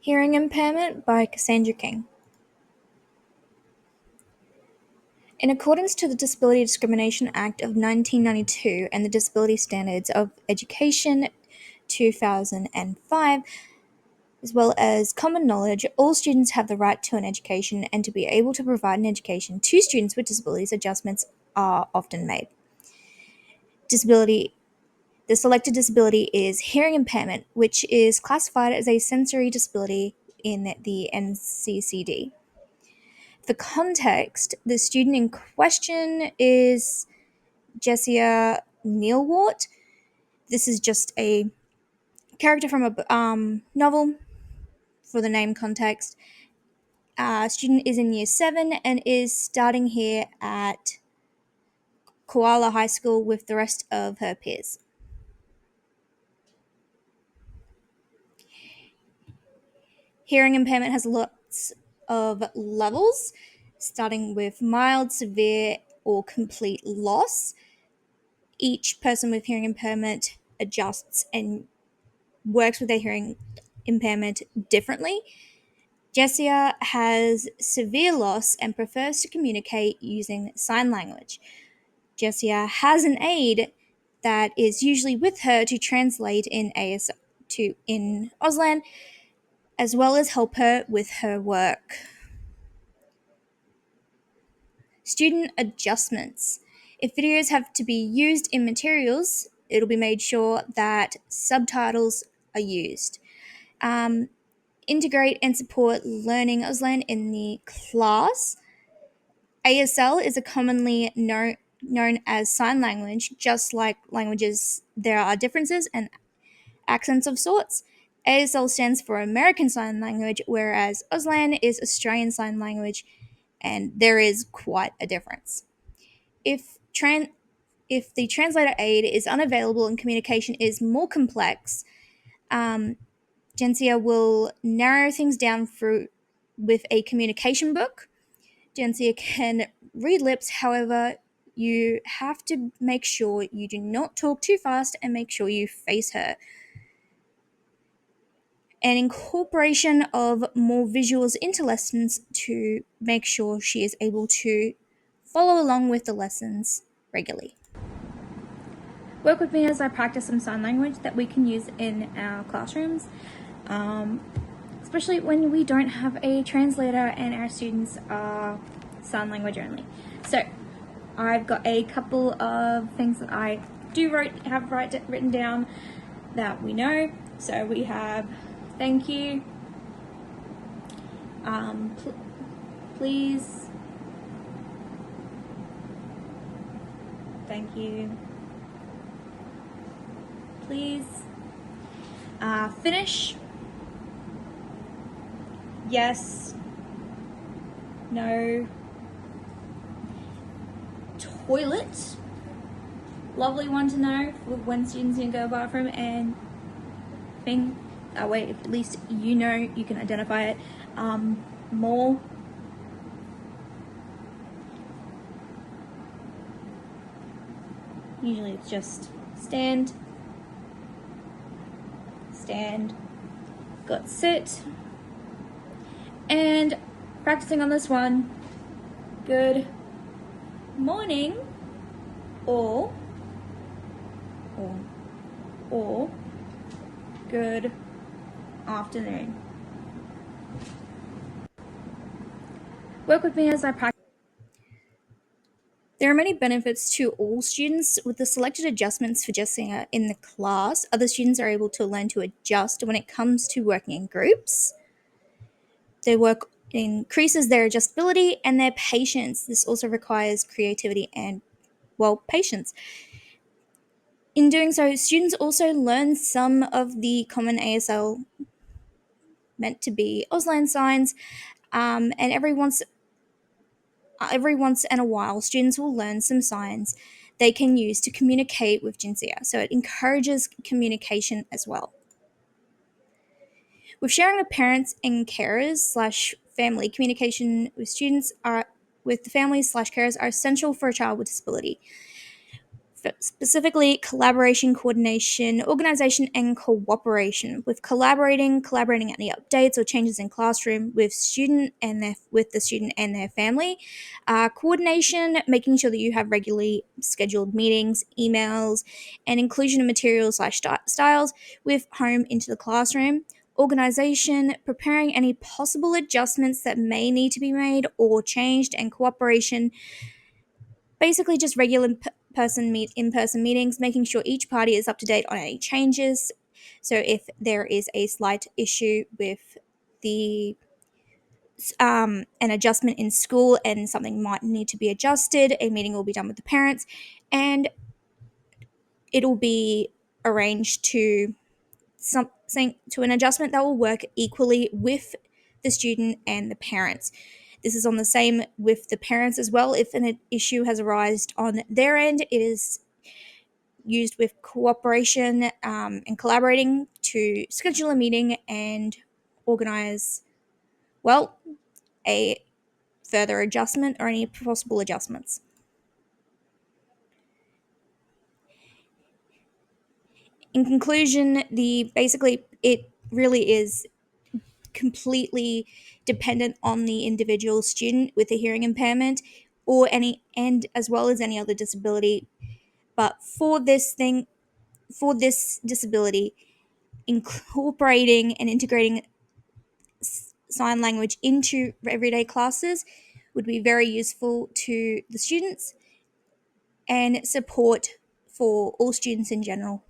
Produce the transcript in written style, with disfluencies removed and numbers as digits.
Hearing Impairment by Cassandra King. In accordance to the Disability Discrimination Act of 1992 and the Disability Standards of Education 2005, as well as common knowledge, all students have the right to an education, and to be able to provide an education to students with disabilities, adjustments are often made. The selected disability is hearing impairment, which is classified as a sensory disability in the NCCD. For context, the student in question is Jessia Neilwart. This is just a character from a novel for the name context. Student is in year 7 and is starting here at Koala High School with the rest of her peers. Hearing impairment has lots of levels, starting with mild, severe, or complete loss. Each person with hearing impairment adjusts and works with their hearing impairment differently. Jessia has severe loss and prefers to communicate using sign language. Jessia has an aide that is usually with her to translate in Auslan, as well as help her with her work. Student adjustments. If videos have to be used in materials, it'll be made sure that subtitles are used. Integrate and support learning Auslan in the class. ASL is a commonly known as sign language. Just like languages, there are differences and accents of sorts. ASL stands for American Sign Language, whereas Auslan is Australian Sign Language, and there is quite a difference. If the translator aid is unavailable and communication is more complex, Gensia will narrow things down with a communication book. Gensia can read lips, however, you have to make sure you do not talk too fast and make sure you face her. An incorporation of more visuals into lessons to make sure she is able to follow along with the lessons regularly. Work with me as I practice some sign language that we can use in our classrooms, especially when we don't have a translator and our students are sign language only. So I've got a couple of things that I have written down that we know. So we have thank you, please, thank you, please, finish, yes, no, toilet, lovely one to know for when students need to go to the bathroom, and thing, that way at least you know, you can identify it. More, usually it's just stand, got sit, and practicing on this one, good morning, or good afternoon. Work with me as I practice. There are many benefits to all students. With the selected adjustments for Jessica in the class, other students are able to learn to adjust when it comes to working in groups. Their work increases their adjustability and their patience. This also requires creativity and, patience. In doing so, students also learn some of the common ASL meant to be Auslan signs, and every once in a while, students will learn some signs they can use to communicate with Jinsia. So it encourages communication as well. With sharing with parents and carers / family, communication with students with the families / carers are essential for a child with disability. specifically collaboration, coordination, organization, and cooperation. With collaborating any updates or changes in classroom with the student and their family. Coordination, making sure that you have regularly scheduled meetings, emails, and inclusion of materials slash styles with home into the classroom. Organization, preparing any possible adjustments that may need to be made or changed, and cooperation, basically just regular in-person meetings, making sure each party is up to date on any changes. So if there is a slight issue with the an adjustment in school and something might need to be adjusted, a meeting will be done with the parents, and it'll be arranged to something to an adjustment that will work equally with the student and the parents. This is on the same with the parents as well. If an issue has arisen on their end, it is used with cooperation and collaborating to schedule a meeting and organize, well, a further adjustment or any possible adjustments. In conclusion, it really is completely dependent on the individual student with a hearing impairment or any and as well as any other disability. But for this disability, incorporating and integrating sign language into everyday classes would be very useful to the students and support for all students in general.